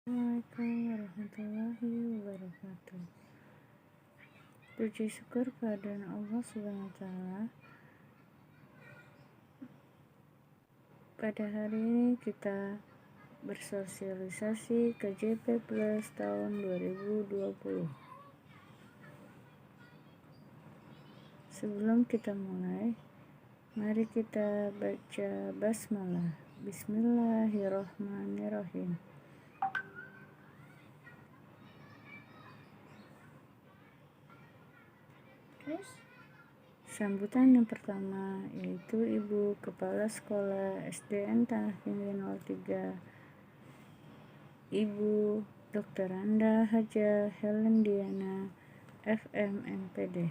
Assalamualaikum warahmatullahi wabarakatuh. Puji syukur kehadiran Allah SWT. Pada hari ini kita bersosialisasi KJP Plus tahun 2020. Sebelum kita mulai, mari kita baca basmalah. Bismillahirrahmanirrahim. Sambutan yang pertama yaitu Ibu Kepala Sekolah SDN Tanah Tinggi 03, Ibu Dr. Anda Haja Helen Diana, FM MPD.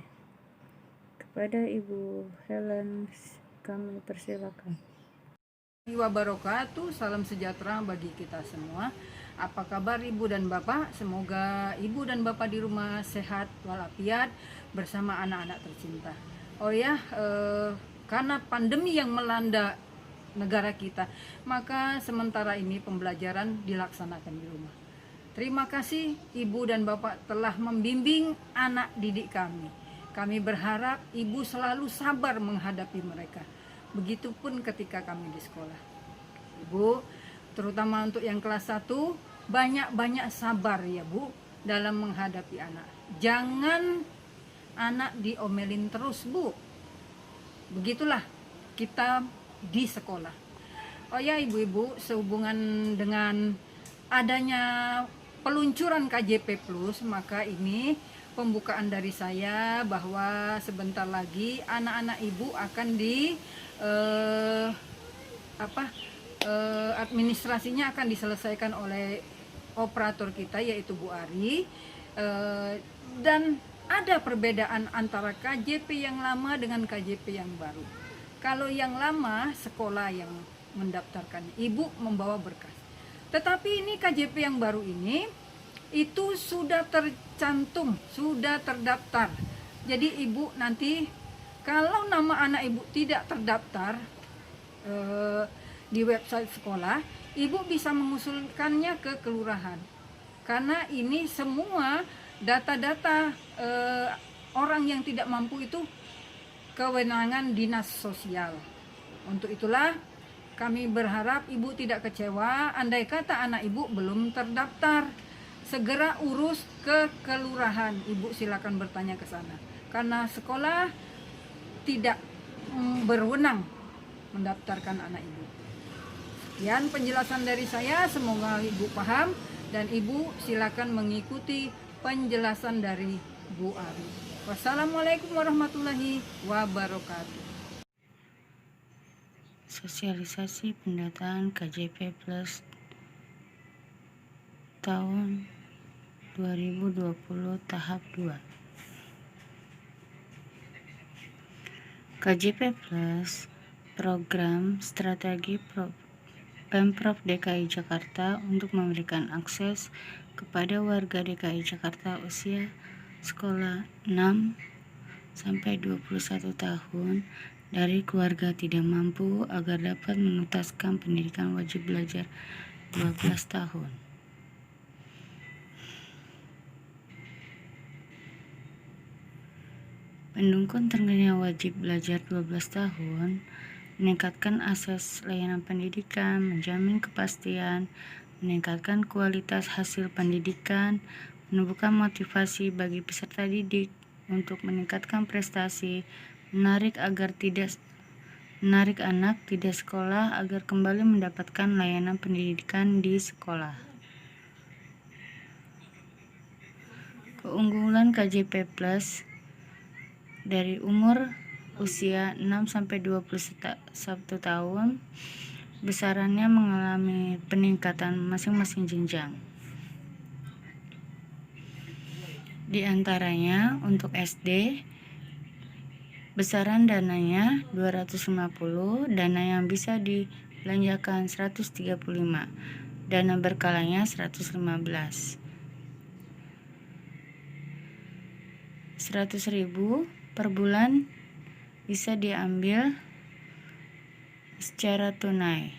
Kepada Ibu Helen kami persilakan. Wabarakatuh, salam sejahtera bagi kita semua. Apa kabar Ibu dan Bapak? Semoga Ibu dan Bapak di rumah sehat walafiat bersama anak-anak tercinta. Oh ya, karena pandemi yang melanda negara kita, maka sementara ini pembelajaran dilaksanakan di rumah. Terima kasih Ibu dan Bapak telah membimbing anak didik kami. Kami berharap Ibu selalu sabar menghadapi mereka. Begitupun ketika kami di sekolah. Ibu, terutama untuk yang kelas 1, banyak-banyak sabar ya Bu dalam menghadapi anak. Jangan anak diomelin terus Bu. Begitulah kita di sekolah. Oh ya ibu-ibu, sehubungan dengan adanya peluncuran KJP Plus, maka ini pembukaan dari saya bahwa sebentar lagi anak-anak ibu akan administrasinya akan diselesaikan oleh operator kita yaitu Bu Ari, dan ada perbedaan antara KJP yang lama dengan KJP yang baru. Kalau yang lama sekolah yang mendaftarkan, ibu membawa berkas. Tetapi ini KJP yang baru ini itu sudah tercantum, sudah terdaftar. Jadi ibu nanti kalau nama anak ibu tidak terdaftar di website sekolah, ibu bisa mengusulkannya ke kelurahan. Karena ini semua data-data orang yang tidak mampu itu kewenangan dinas sosial. Untuk itulah kami berharap ibu tidak kecewa andai kata anak ibu belum terdaftar. Segera urus ke kelurahan. Ibu silakan bertanya ke sana. Karena sekolah tidak berwenang mendaftarkan anak ibu. Sekian penjelasan dari saya, semoga ibu paham dan ibu silakan mengikuti penjelasan dari Bu Ari. Wassalamualaikum warahmatullahi wabarakatuh. Sosialisasi pendataan KJP Plus tahun 2020 tahap 2. KJP Plus program strategi Pemprov DKI Jakarta untuk memberikan akses kepada warga DKI Jakarta usia sekolah 6 sampai 21 tahun dari keluarga tidak mampu agar dapat menuntaskan pendidikan wajib belajar 12 tahun. Mendukung tergennya wajib belajar 12 tahun, meningkatkan akses layanan pendidikan, menjamin kepastian, meningkatkan kualitas hasil pendidikan, menumbuhkan motivasi bagi peserta didik untuk meningkatkan prestasi, menarik anak tidak sekolah agar kembali mendapatkan layanan pendidikan di sekolah. Keunggulan KJP Plus dari umur usia 6 sampai 21 tahun, besarannya mengalami peningkatan masing-masing jenjang. Di antaranya untuk SD, besaran dananya 250, dana yang bisa dibelanjakan 135, dana berkalanya 115. 100.000 per bulan bisa diambil secara tunai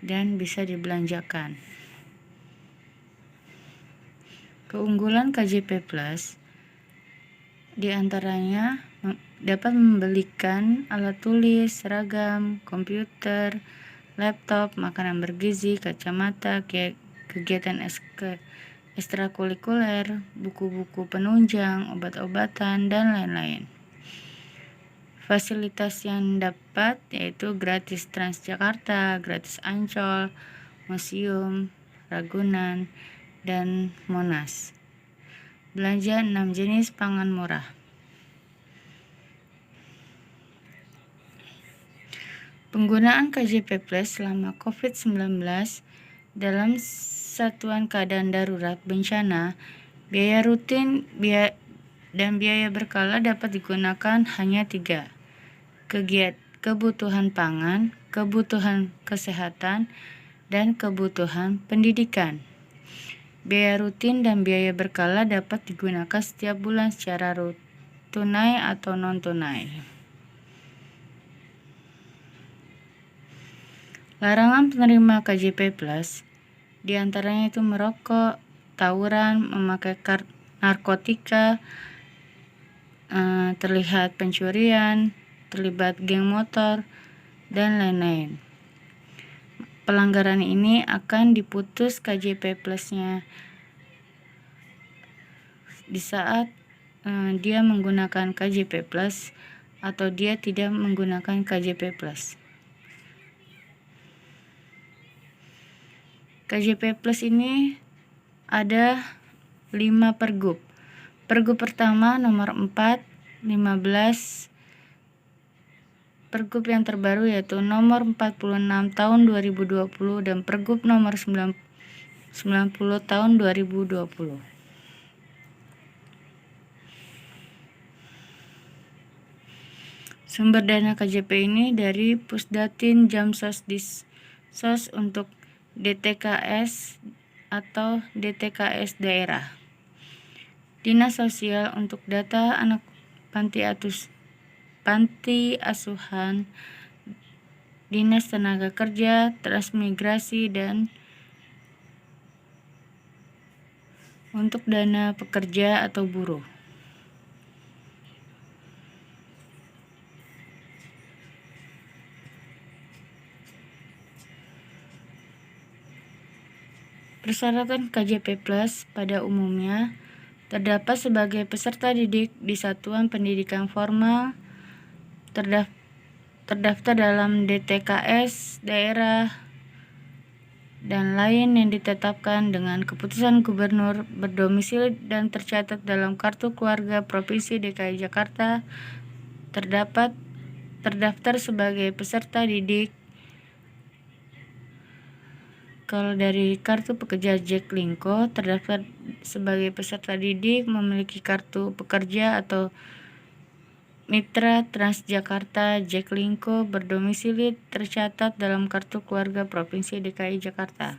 dan bisa dibelanjakan. Keunggulan KJP Plus diantaranya dapat membelikan alat tulis, seragam, komputer, laptop, makanan bergizi, kacamata, kegiatan ekstrakurikuler, buku-buku penunjang, obat-obatan, dan lain-lain. Fasilitas yang dapat yaitu gratis Transjakarta, gratis Ancol, museum, Ragunan, dan Monas. Belanja 6 jenis pangan murah. Penggunaan KJP Plus selama COVID-19 dalam satuan keadaan darurat bencana, biaya rutin dan biaya berkala dapat digunakan hanya 3. Kebutuhan pangan, kebutuhan kesehatan, dan kebutuhan pendidikan. Biaya rutin dan biaya berkala dapat digunakan setiap bulan secara tunai atau non-tunai. Larangan penerima KJP Plus diantaranya itu merokok, tawuran, memakai narkotika, terlihat pencurian, terlibat geng motor, dan lain-lain. Pelanggaran ini akan diputus KJP Plus-nya di saat dia menggunakan KJP Plus atau dia tidak menggunakan KJP Plus. KJP Plus ini ada 5 pergub. Pergub pertama nomor 4, 15. Pergub yang terbaru yaitu nomor 46 tahun 2020 dan Pergub nomor 90 tahun 2020. Sumber dana KJP ini dari Pusdatin Jamsos Disos untuk DTKS atau DTKS daerah. Dinas Sosial untuk data anak panti asuhan, Dinas Tenaga Kerja, Transmigrasi, dan untuk dana pekerja atau buruh. Persyaratan KJP Plus pada umumnya terdapat sebagai peserta didik di satuan pendidikan formal, terdaftar dalam DTKS daerah, dan lain yang ditetapkan dengan keputusan gubernur, berdomisili dan tercatat dalam Kartu Keluarga Provinsi DKI Jakarta, terdaftar sebagai peserta didik. Kalau dari Kartu Pekerja Jaklingko, terdaftar sebagai peserta didik, memiliki kartu pekerja atau Mitra Transjakarta Jaklingko, berdomisili tercatat dalam Kartu Keluarga Provinsi DKI Jakarta.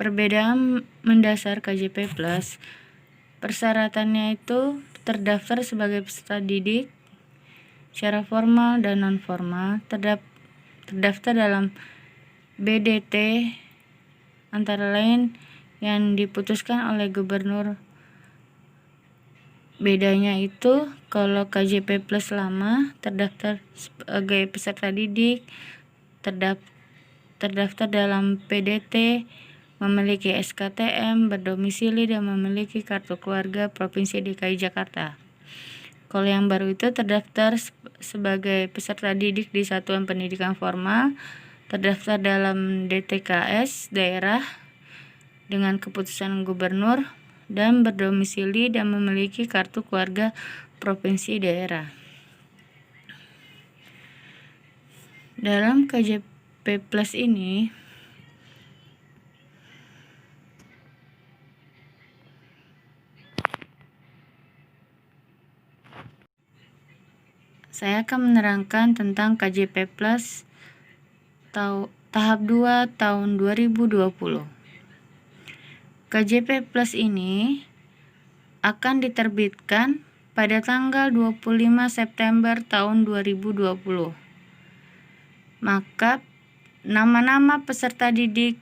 Perbedaan mendasar KJP Plus, persyaratannya itu terdaftar sebagai peserta didik secara formal dan non-formal, terdaftar dalam BDT antara lain yang diputuskan oleh gubernur. Bedanya itu kalau KJP Plus lama terdaftar sebagai peserta didik, terdaftar dalam PDT, memiliki SKTM, berdomisili dan memiliki kartu keluarga Provinsi DKI Jakarta. Kalau yang baru itu terdaftar sebagai peserta didik di satuan pendidikan formal, terdaftar dalam DTKS daerah dengan keputusan gubernur, dan berdomisili dan memiliki kartu keluarga provinsi daerah. Dalam KJP Plus ini saya akan menerangkan tentang KJP Plus tahap 2 tahun 2020. KJP Plus ini akan diterbitkan pada tanggal 25 September tahun 2020. Maka nama-nama peserta didik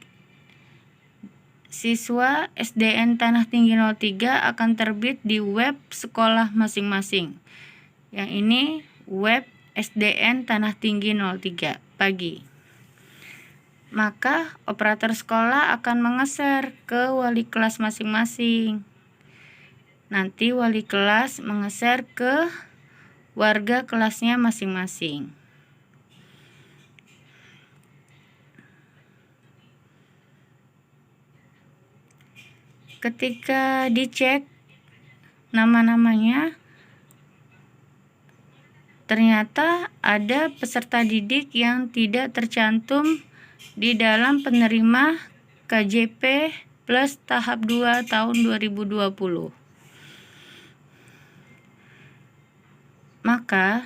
siswa SDN Tanah Tinggi 03 akan terbit di web sekolah masing-masing. Yang ini web SDN Tanah Tinggi 03 pagi. Maka operator sekolah akan mengeser ke wali kelas masing-masing. Nanti wali kelas mengeser ke warga kelasnya masing-masing. Ketika dicek nama-namanya, ternyata ada peserta didik yang tidak tercantum di dalam penerima KJP plus tahap 2 tahun 2020. Maka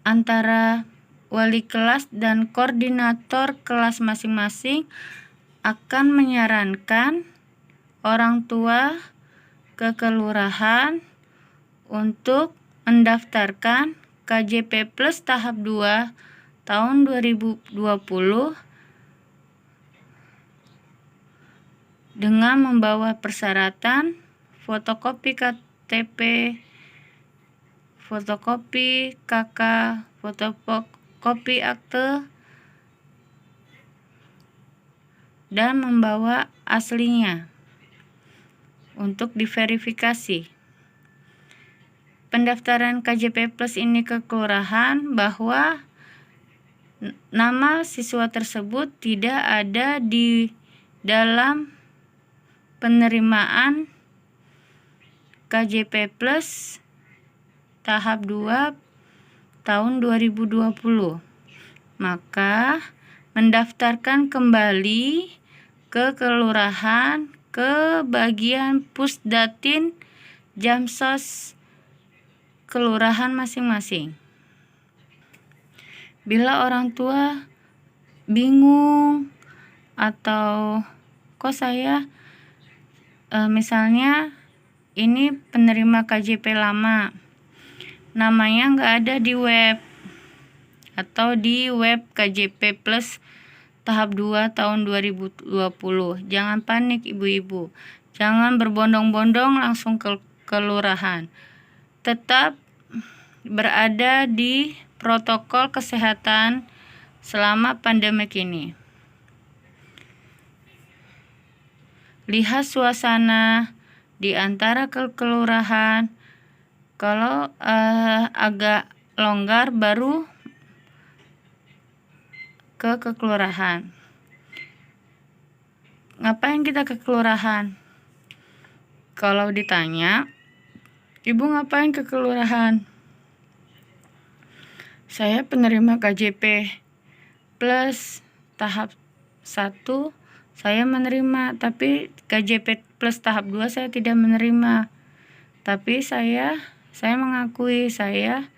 antara wali kelas dan koordinator kelas masing-masing akan menyarankan orang tua ke kelurahan untuk mendaftarkan KJP plus tahap 2 tahun 2020 dengan membawa persyaratan fotokopi KTP, fotokopi KK, fotokopi akte, dan membawa aslinya untuk diverifikasi. Pendaftaran KJP Plus ini ke kelurahan bahwa nama siswa tersebut tidak ada di dalam penerimaan KJP Plus tahap 2 tahun 2020. Maka mendaftarkan kembali ke kelurahan ke bagian Pusdatin Jamsos kelurahan masing-masing. Bila orang tua bingung atau kok saya misalnya ini penerima KJP lama, namanya nggak ada di web atau di web KJP Plus tahap 2 tahun 2020. Jangan panik ibu-ibu. Jangan berbondong-bondong langsung ke kelurahan. Tetap berada di protokol kesehatan selama pandemik ini. Lihat suasana di antara kelurahan. Kalau agak longgar baru ke kelurahan. Ngapain kita ke kelurahan? Kalau ditanya, ibu ngapain ke kelurahan? Saya penerima KJP plus tahap 1 saya menerima, tapi KJP plus tahap 2 saya tidak menerima. Tapi saya mengakui saya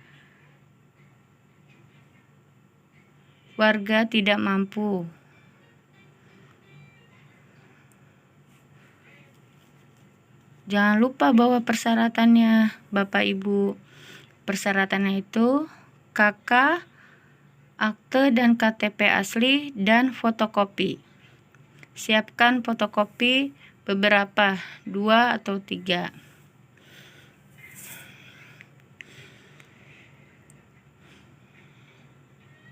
warga tidak mampu. Jangan lupa bawa persyaratannya, Bapak Ibu. Persyaratannya itu KK, akte dan KTP asli, dan fotokopi. Siapkan fotokopi beberapa, 2 atau 3.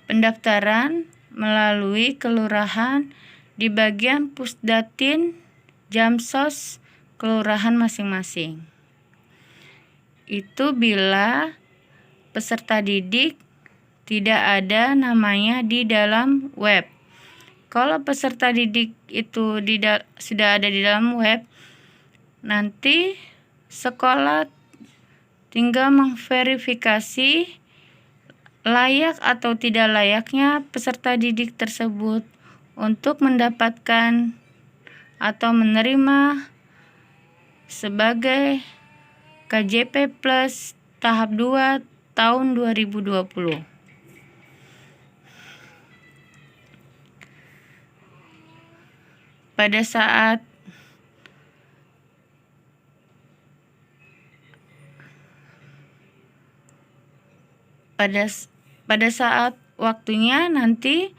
Pendaftaran melalui kelurahan di bagian Pusdatin Jamsos kelurahan masing-masing. Itu bila peserta didik tidak ada namanya di dalam web. Kalau peserta didik itu sudah ada di dalam web, nanti sekolah tinggal memverifikasi layak atau tidak layaknya peserta didik tersebut untuk mendapatkan atau menerima sebagai KJP Plus tahap 2 tahun 2020. Pada saat waktunya nanti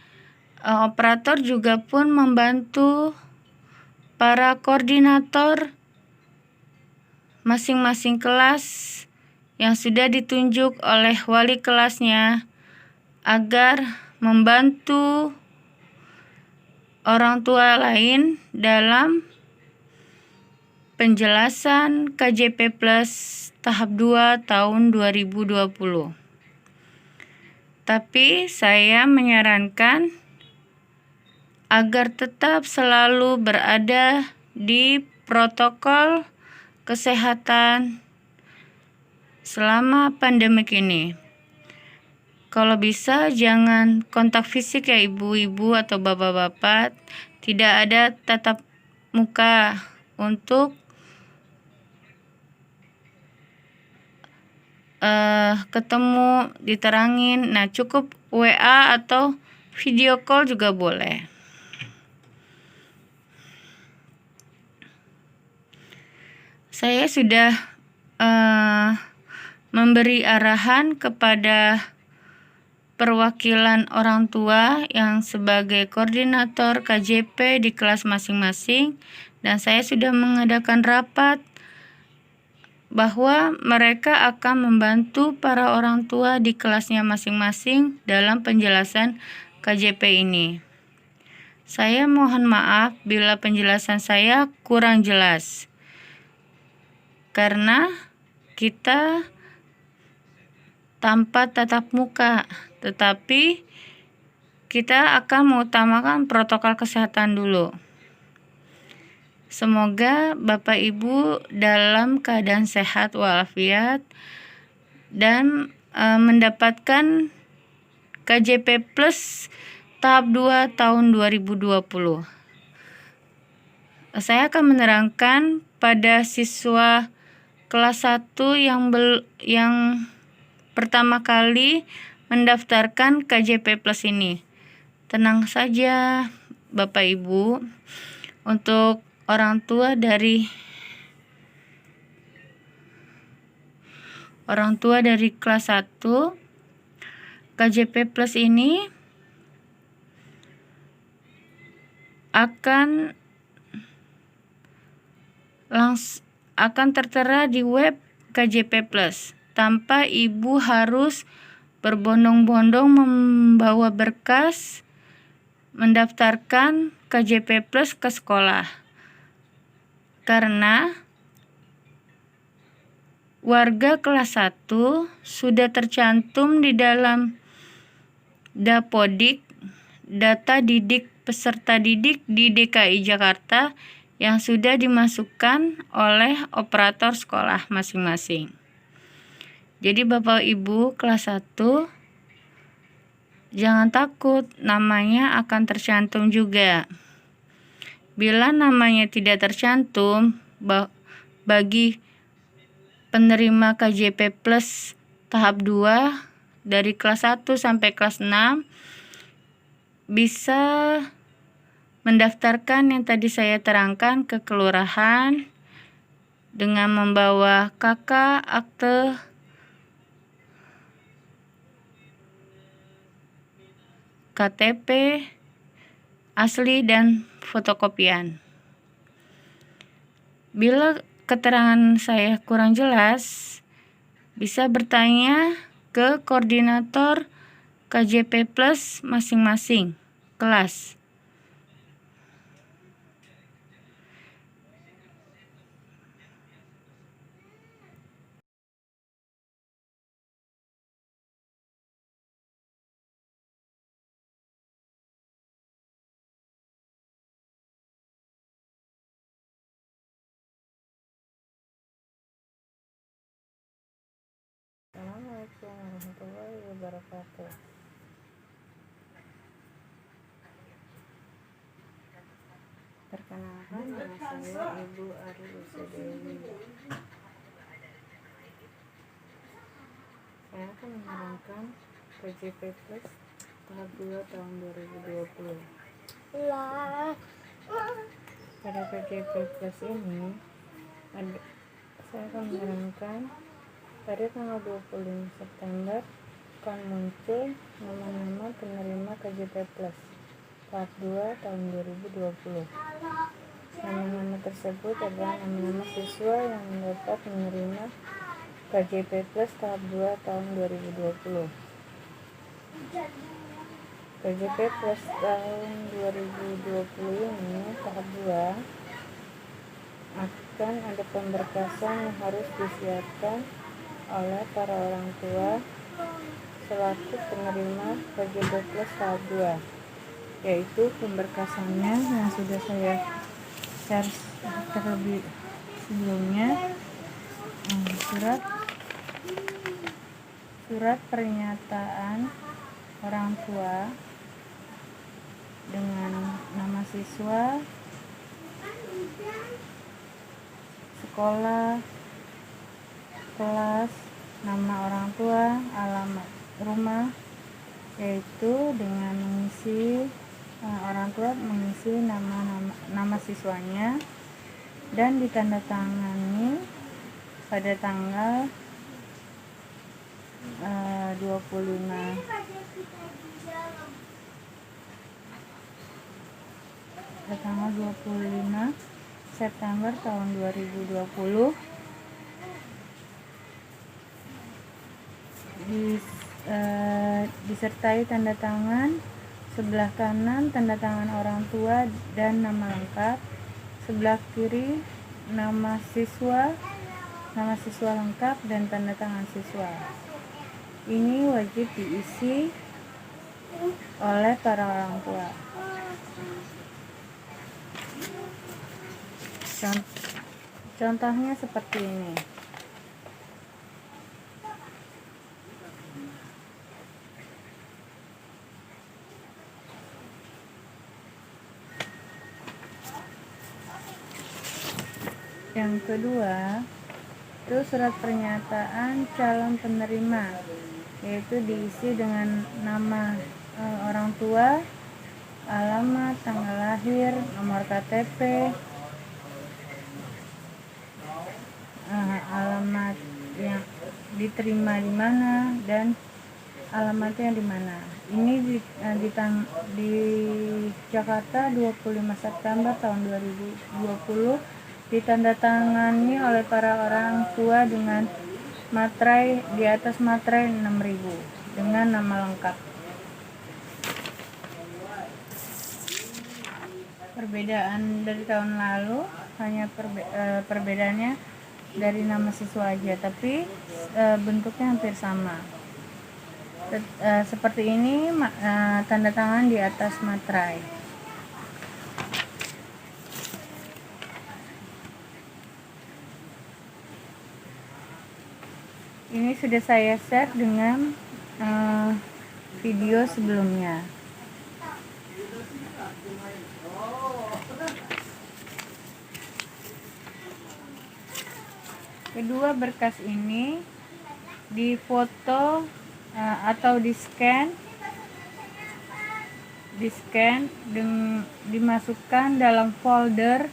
operator juga pun membantu para koordinator masing-masing kelas yang sudah ditunjuk oleh wali kelasnya agar membantu orang tua lain dalam penjelasan KJP Plus tahap 2 tahun 2020. Tapi saya menyarankan agar tetap selalu berada di protokol kesehatan selama pandemik ini. Kalau bisa jangan kontak fisik ya ibu-ibu atau bapak-bapak, tidak ada tatap muka untuk ketemu, diterangin. Nah, cukup WA atau video call juga boleh. Saya sudah memberi arahan kepada perwakilan orang tua yang sebagai koordinator KJP di kelas masing-masing, dan saya sudah mengadakan rapat bahwa mereka akan membantu para orang tua di kelasnya masing-masing dalam penjelasan KJP ini. Saya mohon maaf bila penjelasan saya kurang jelas, karena kita tanpa tatap muka, tetapi kita akan mengutamakan protokol kesehatan dulu. Semoga Bapak Ibu dalam keadaan sehat walafiat dan mendapatkan KJP Plus tahap 2 tahun 2020. Saya akan menerangkan pada siswa kelas 1 yang pertama kali mendaftarkan KJP Plus ini. Tenang saja Bapak Ibu, untuk orang tua dari kelas 1 KJP Plus ini akan tertera di web KJP Plus tanpa ibu harus berbondong-bondong membawa berkas mendaftarkan KJP Plus ke sekolah. Karena warga kelas 1 sudah tercantum di dalam Dapodik, data didik peserta didik di DKI Jakarta yang sudah dimasukkan oleh operator sekolah masing-masing. Jadi Bapak Ibu kelas 1 jangan takut, namanya akan tercantum juga. Bila namanya tidak tercantum, bagi penerima KJP Plus tahap 2 dari kelas 1 sampai kelas 6 bisa mendaftarkan yang tadi saya terangkan ke kelurahan dengan membawa KK, akte, KTP asli dan fotokopian. Bila keterangan saya kurang jelas, bisa bertanya ke koordinator KJP Plus masing-masing kelas. Assalamualaikum warahmatullahi wabarakatuh. Perkenalkan, nama saya Ibu Arilusa Dewi. Saya akan menerangkan KJP Plus tahap 2 tahun 2020. Pada KJP Plus ini saya akan menerangkan pada tanggal 25 September akan muncul nama-nama penerima KJP Plus tahap 2 tahun 2020. Nama-nama tersebut adalah nama-nama siswa yang dapat menerima KJP Plus tahap 2 tahun 2020. KJP Plus tahun 2020 ini tahap 2 akan ada pemberkasan yang harus disiapkan oleh para orang tua selaku penerima KJP Plus tahap 2, yaitu pemberkasannya yang sudah saya share terlebih sebelumnya. Surat pernyataan orang tua dengan nama siswa, sekolah, kelas, nama orang tua, alamat rumah, yaitu dengan mengisi orang tua mengisi nama siswanya dan ditandatangani pada tanggal 25 September tahun 2020 disertai tanda tangan. Sebelah kanan tanda tangan orang tua dan nama lengkap, sebelah kiri nama siswa lengkap dan tanda tangan siswa. Ini wajib diisi oleh para orang tua. Contohnya seperti ini. Yang kedua, itu surat pernyataan calon penerima, yaitu diisi dengan nama orang tua, alamat, tanggal lahir, nomor KTP, alamat yang diterima di mana dan alamatnya di mana. Ini di Jakarta 25 September tahun 2020, ditandatangani oleh para orang tua dengan materai di atas materai 6.000 dengan nama lengkap. Perbedaan dari tahun lalu hanya perbedaannya dari nama siswa aja, tapi bentuknya hampir sama. Seperti ini, tanda tangan di atas materai. Ini sudah saya share dengan video sebelumnya. Kedua berkas ini difoto atau dimasukkan dalam folder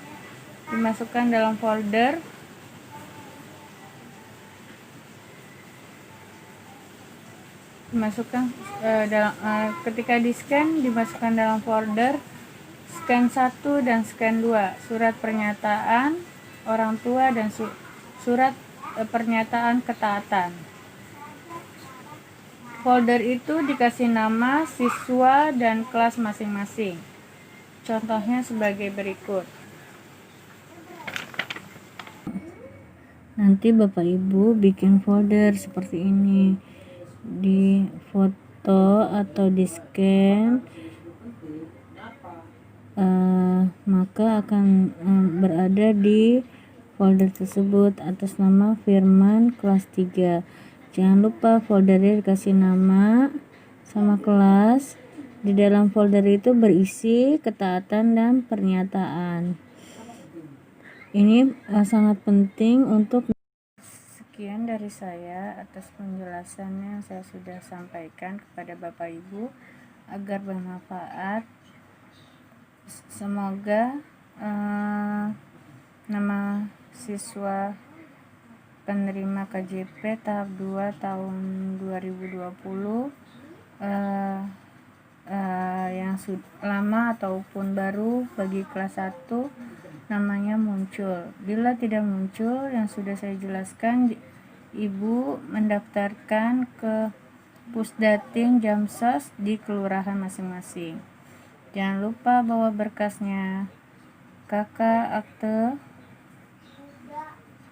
ketika di-scan dimasukkan dalam folder scan 1 dan scan 2, surat pernyataan orang tua dan surat pernyataan ketaatan. Folder itu dikasih nama siswa dan kelas masing-masing. Contohnya sebagai berikut. Nanti Bapak Ibu bikin folder seperti ini, di foto atau di scan, maka akan berada di folder tersebut atas nama Firman kelas 3. Jangan lupa foldernya dikasih nama sama kelas. Di dalam folder itu berisi ketaatan dan pernyataan. Ini sangat penting untuk. Sekian dari saya atas penjelasan yang saya sudah sampaikan kepada Bapak Ibu agar bermanfaat. Semoga nama siswa penerima KJP tahap 2 tahun 2020 yang lama ataupun baru bagi kelas 1 namanya muncul. Bila tidak muncul yang sudah saya jelaskan, Ibu mendaftarkan ke Pusdatin Jamsos di kelurahan masing-masing. Jangan lupa bawa berkasnya, KK, akte,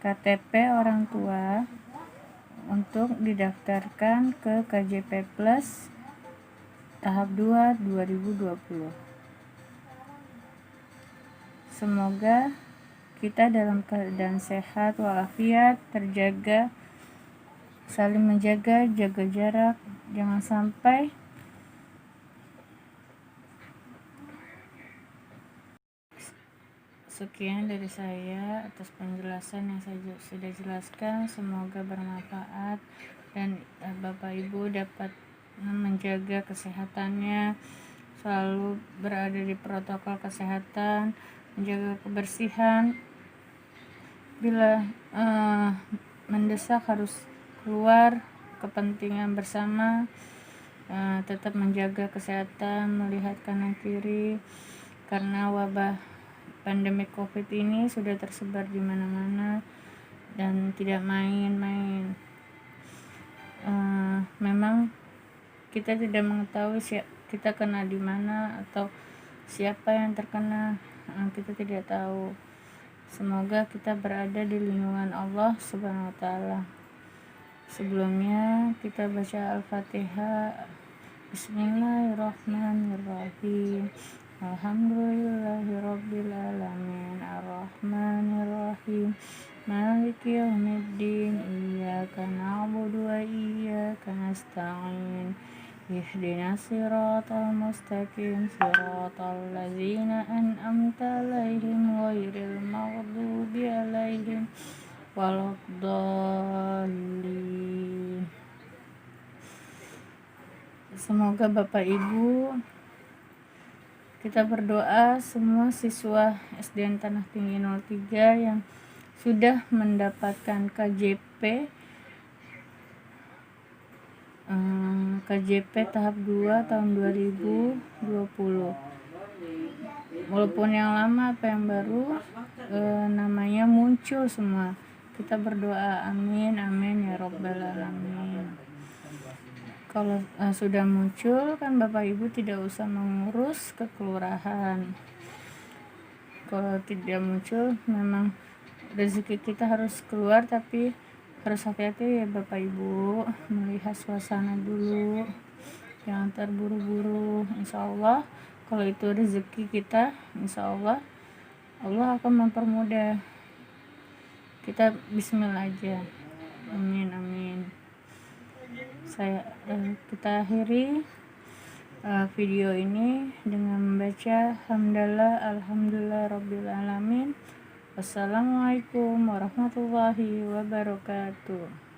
KTP orang tua untuk didaftarkan ke KJP Plus tahap 2 2020. Semoga kita dalam keadaan sehat walafiat, terjaga, saling menjaga, jaga jarak, jangan sampai sekian dari saya atas penjelasan yang saya sudah jelaskan. Semoga bermanfaat dan Bapak Ibu dapat menjaga kesehatannya, selalu berada di protokol kesehatan, menjaga kebersihan. Bila mendesak harus keluar kepentingan bersama, tetap menjaga kesehatan, melihat kanan kiri, karena wabah pandemi COVID ini sudah tersebar di mana-mana dan tidak main-main. Memang kita tidak mengetahui kita kena di mana atau siapa yang terkena, kita tidak tahu. Semoga kita berada di lindungan Allah Subhanahu wa Ta'ala. Sebelumnya kita baca Al-Fatihah. Bismillahirrahmanirrahim. Alhamdulillahirabbil alamin. Arrahmanirrahim. Maliki yaumiddin. Iyyaka na'budu wa iyyaka nasta'in. Ihdinas siratal mustaqim, siratal ladzina an'amta 'alaihim ghairil maghdubi 'alaihim waladdallin. Semoga Bapak Ibu, kita berdoa semua siswa SDN Tanah Tinggi 03 yang sudah mendapatkan KJP tahap 2 tahun 2020, walaupun yang lama apa yang baru, namanya muncul semua. Kita berdoa amin amin ya robbal alamin. Kalau sudah muncul kan Bapak Ibu tidak usah mengurus ke kelurahan. Kalau tidak muncul memang rezeki kita harus keluar, tapi harus hati-hati ya Bapak Ibu, melihat suasana dulu, jangan terburu-buru. Insya Allah kalau itu rezeki kita, insya Allah Allah akan mempermudah. Kita bismillah aja, amin amin. Kita akhiri video ini dengan membaca hamdalah alhamdulillah rabbil alamin. Wassalamualaikum warahmatullahi wabarakatuh.